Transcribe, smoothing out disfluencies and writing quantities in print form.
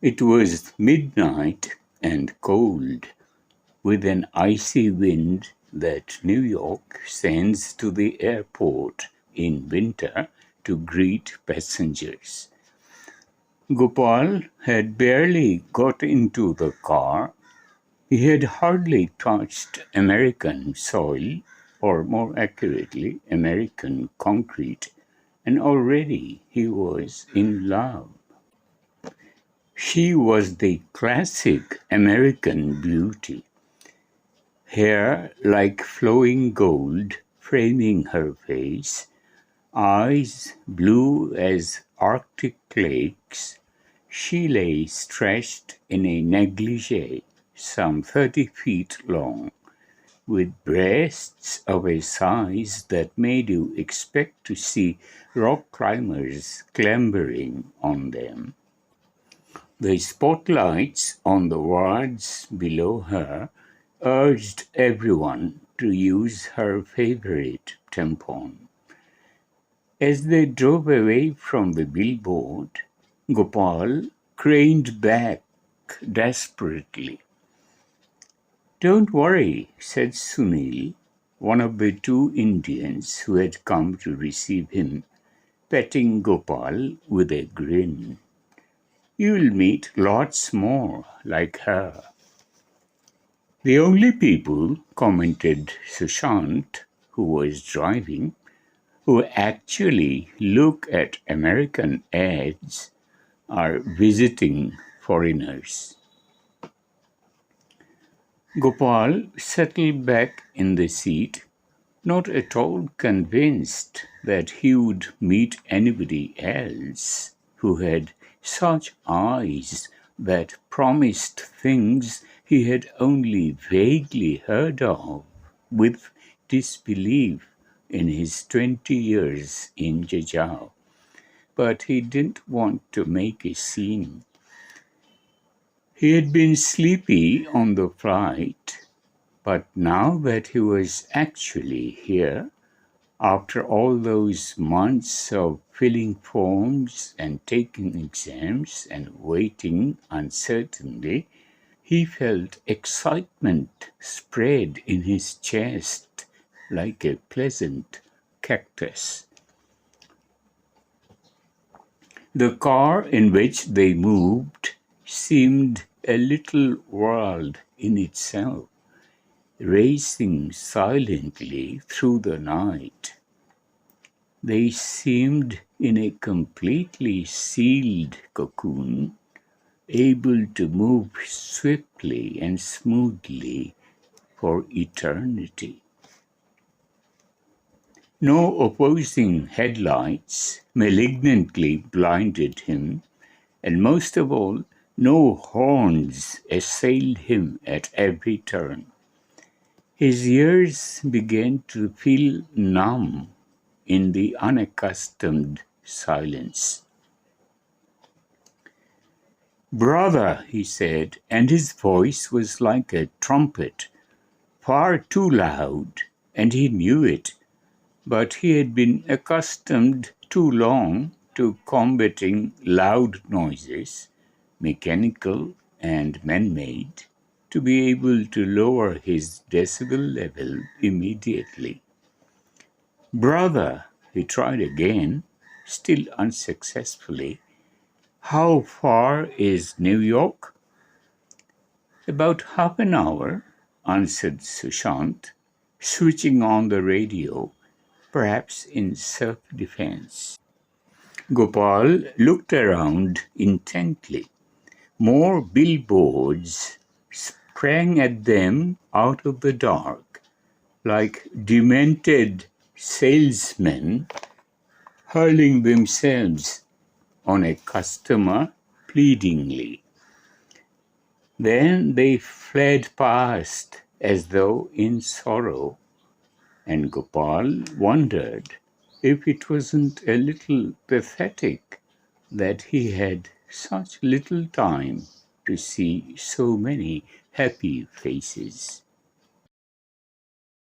It was midnight and cold, with an icy wind that New York sends to the airport in winter to greet passengers. Gopal had barely got into the car. He had hardly touched American soil, or more accurately, American concrete, and already he was in love. She was the classic American beauty, hair like flowing gold framing her face, eyes blue as Arctic lakes. She lay stretched in a negligee some 30 feet long, with breasts of a size that made you expect to see rock climbers clambering on them. The spotlights on the wards below her urged everyone to use her favorite tampon. As they drove away from the billboard, Gopal craned back desperately. "Don't worry," said Sunil, one of the two Indians who had come to receive him, petting Gopal with a grin. "You'll meet lots more like her." "The only people," commented Sushant, who was driving, "who actually look at American ads are visiting foreigners." Gopal settled back in the seat, not at all convinced that he would meet anybody else who had such eyes that promised things he had only vaguely heard of with disbelief in his 20 years in Jejao. But he didn't want to make a scene. He had been sleepy on the flight, but now that he was actually here, after all those months of filling forms and taking exams and waiting uncertainly, he felt excitement spread in his chest like a pleasant cactus. The car in which they moved seemed a little world in itself, racing silently through the night. They seemed in a completely sealed cocoon, able to move swiftly and smoothly for eternity. No opposing headlights malignantly blinded him, and most of all, no horns assailed him at every turn. His ears began to feel numb in the unaccustomed silence. "Brother," he said, and his voice was like a trumpet, far too loud, and he knew it, but he had been accustomed too long to combating loud noises, mechanical and man-made, to be able to lower his decibel level immediately. "Brother," he tried again, still unsuccessfully. "How far is New York?" "About half an hour," answered Sushant, switching on the radio, perhaps in self-defense. Gopal looked around intently. More billboards sprang at them out of the dark, like demented salesmen hurling themselves on a customer pleadingly. Then they fled past as though in sorrow, and Gopal wondered if it wasn't a little pathetic that he had such little time to see so many happy faces.